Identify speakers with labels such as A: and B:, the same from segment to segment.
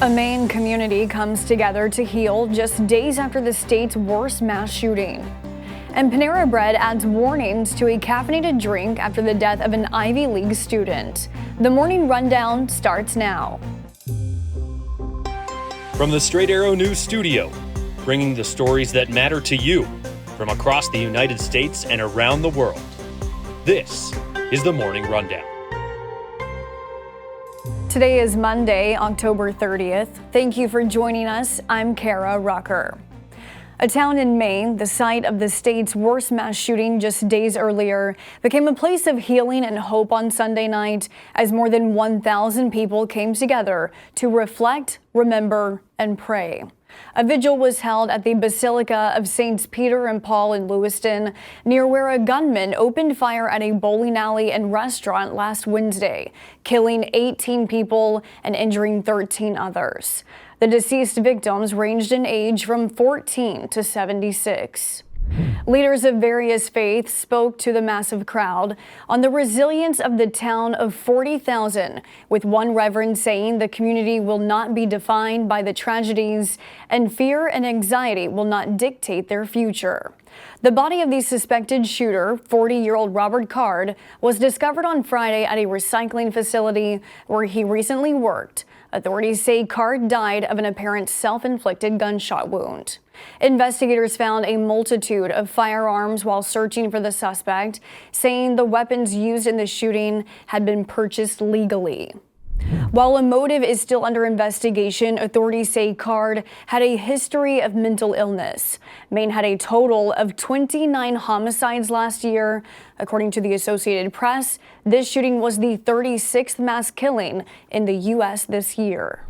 A: A Maine community comes together to heal just days after the state's worst mass shooting. And Panera Bread adds warnings to a caffeinated drink after the death of an Ivy League student. The morning rundown starts now.
B: From the Straight Arrow News Studio, bringing the stories that matter to you from across the United States and around the world. This is the Morning Rundown.
A: Today is Monday, October 30th. Thank you for joining us. I'm Kara Rucker. A town in Maine, the site of the state's worst mass shooting just days earlier, became a place of healing and hope on Sunday night as more than 1,000 people came together to reflect, remember, and pray. A vigil was held at the Basilica of Saints Peter and Paul in Lewiston, near where a gunman opened fire at a bowling alley and restaurant last Wednesday, killing 18 people and injuring 13 others. The deceased victims ranged in age from 14 to 76. Leaders of various faiths spoke to the massive crowd on the resilience of the town of 40,000, with one reverend saying the community will not be defined by the tragedies and fear and anxiety will not dictate their future. The body of the suspected shooter, 40-year-old Robert Card, was discovered on Friday at a recycling facility where he recently worked. Authorities say Card died of an apparent self-inflicted gunshot wound. Investigators found a multitude of firearms while searching for the suspect, saying the weapons used in the shooting had been purchased legally. While a motive is still under investigation, authorities say Card had a history of mental illness. Maine had a total of 29 homicides last year. According to the Associated Press, this shooting was the 36th mass killing in the U.S. this year.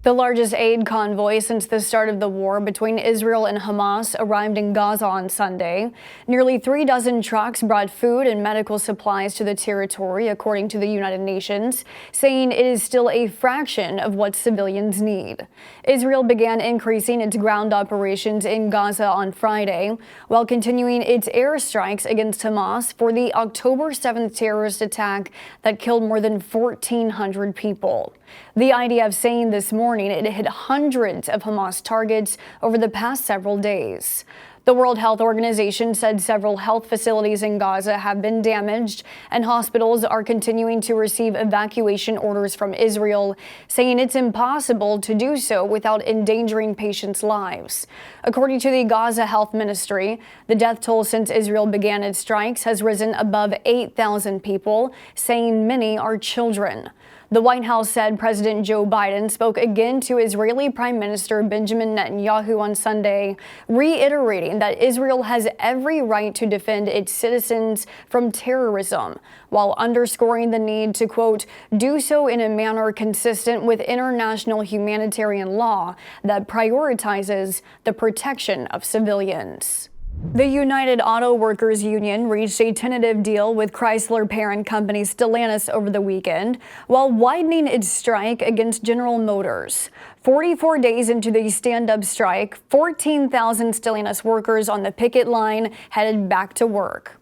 A: The largest aid convoy since the start of the war between Israel and Hamas arrived in Gaza on Sunday. Nearly 36 trucks brought food and medical supplies to the territory, according to the United Nations, saying it is still a fraction of what civilians need. Israel began increasing its ground operations in Gaza on Friday, while continuing its airstrikes against Hamas for the October 7th terrorist attack that killed more than 1,400 people. The IDF saying this morning it hit hundreds of Hamas targets over the past several days. The World Health Organization said several health facilities in Gaza have been damaged, and hospitals are continuing to receive evacuation orders from Israel, saying it's impossible to do so without endangering patients' lives. According to the Gaza Health Ministry, the death toll since Israel began its strikes has risen above 8,000 people, saying many are children. The White House said President Joe Biden spoke again to Israeli Prime Minister Benjamin Netanyahu on Sunday, reiterating that Israel has every right to defend its citizens from terrorism, while underscoring the need to, quote, do so in a manner consistent with international humanitarian law that prioritizes the protection of civilians. The United Auto Workers Union reached a tentative deal with Chrysler parent company Stellantis over the weekend, while widening its strike against General Motors. 44 days into the stand-up strike, 14,000 Stellantis workers on the picket line headed back to work.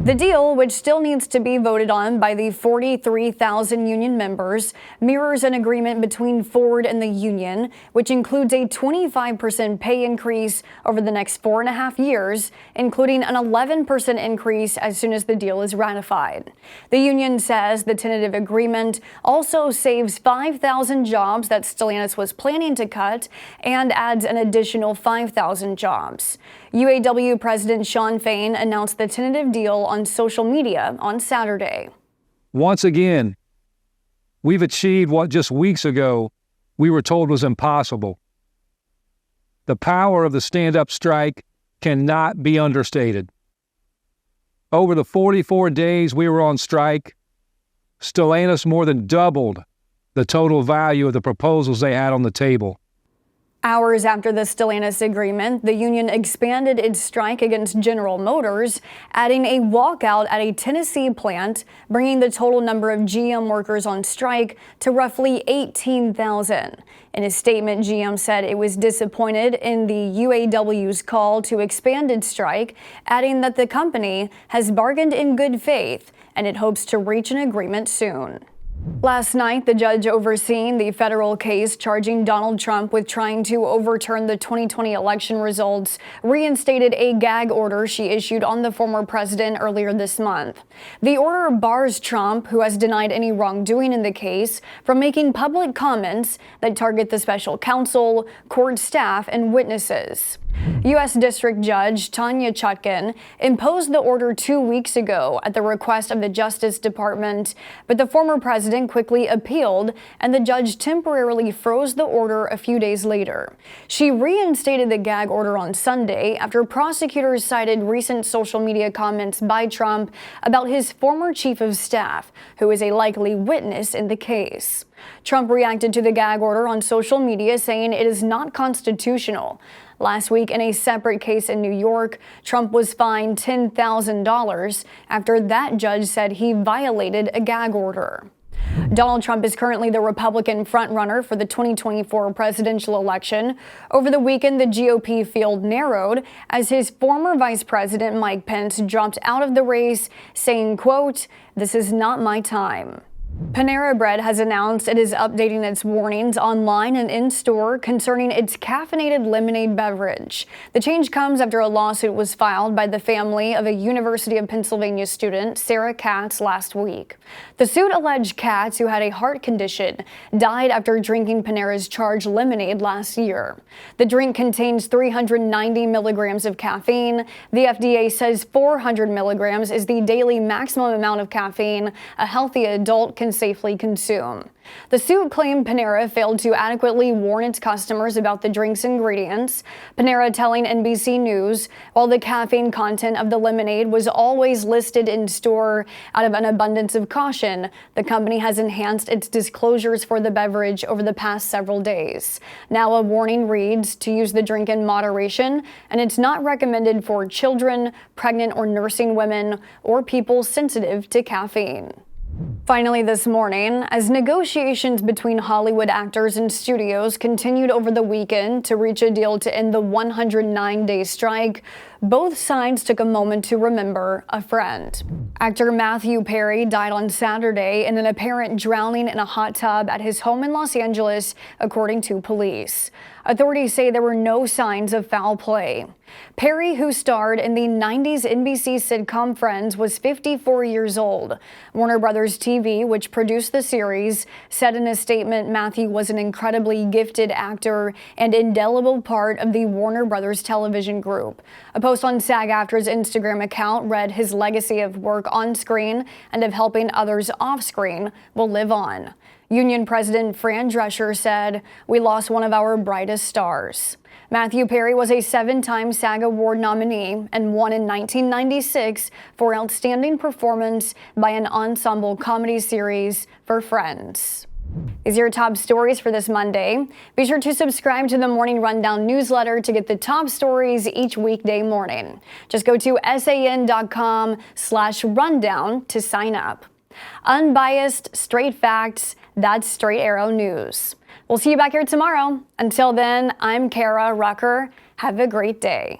A: The deal, which still needs to be voted on by the 43,000 union members, mirrors an agreement between Ford and the union, which includes a 25% pay increase over the next 4.5 years, including an 11% increase as soon as the deal is ratified. The union says the tentative agreement also saves 5,000 jobs that Stellantis was planning to cut and adds an additional 5,000 jobs. UAW President Shawn Fain announced the tentative deal on social media on Saturday.
C: Once again, we've achieved what just weeks ago we were told was impossible. The power of the stand-up strike cannot be understated. Over the 44 days we were on strike, Stellantis more than doubled the total value of the proposals they had on the table.
A: Hours after the Stellantis agreement, the union expanded its strike against General Motors, adding a walkout at a Tennessee plant, bringing the total number of GM workers on strike to roughly 18,000. In a statement, GM said it was disappointed in the UAW's call to expand its strike, adding that the company has bargained in good faith and it hopes to reach an agreement soon. Last night, the judge overseeing the federal case charging Donald Trump with trying to overturn the 2020 election results reinstated a gag order she issued on the former president earlier this month. The order bars Trump, who has denied any wrongdoing in the case, from making public comments that target the special counsel, court staff, and witnesses. U.S. District Judge Tanya Chutkan imposed the order 2 weeks ago at the request of the Justice Department, but the former president quickly appealed, and the judge temporarily froze the order a few days later. She reinstated the gag order on Sunday after prosecutors cited recent social media comments by Trump about his former chief of staff, who is a likely witness in the case. Trump reacted to the gag order on social media, saying it is not constitutional. Last week, in a separate case in New York, Trump was fined $10,000 after that judge said he violated a gag order. Donald Trump is currently the Republican frontrunner for the 2024 presidential election. Over the weekend, the GOP field narrowed as his former Vice President Mike Pence dropped out of the race, saying, quote, "This is not my time." Panera Bread has announced it is updating its warnings online and in-store concerning its caffeinated lemonade beverage. The change comes after a lawsuit was filed by the family of a University of Pennsylvania student, Sarah Katz, last week. The suit alleged Katz, who had a heart condition, died after drinking Panera's charged lemonade last year. The drink contains 390 milligrams of caffeine. The FDA says 400 milligrams is the daily maximum amount of caffeine a healthy adult can safely consume. The suit claimed Panera failed to adequately warn its customers about the drink's ingredients. Panera telling NBC News, while the caffeine content of the lemonade was always listed in store out of an abundance of caution, the company has enhanced its disclosures for the beverage over the past several days. Now a warning reads to use the drink in moderation, and it's not recommended for children, pregnant or nursing women, or people sensitive to caffeine. Finally this morning, as negotiations between Hollywood actors and studios continued over the weekend to reach a deal to end the 109-day strike, both sides took a moment to remember a friend. Actor Matthew Perry died on Saturday in an apparent drowning in a hot tub at his home in Los Angeles, according to police. Authorities say there were no signs of foul play. Perry, who starred in the 90s NBC sitcom Friends, was 54 years old. Warner Brothers TV, which produced the series, said in a statement Matthew was an incredibly gifted actor and indelible part of the Warner Brothers television group. A post on SAG-AFTRA's Instagram account read his legacy of work on screen and of helping others off screen will live on. Union President Fran Drescher said, "We lost one of our brightest stars." Matthew Perry was a 7-time SAG Award nominee and won in 1996 for Outstanding Performance by an Ensemble Comedy Series for Friends. These are your top stories for this Monday. Be sure to subscribe to the Morning Rundown newsletter to get the top stories each weekday morning. Just go to san.com/rundown to sign up. Unbiased, straight facts, that's Straight Arrow News. We'll see you back here tomorrow. Until then, I'm Kara Rucker. Have a great day.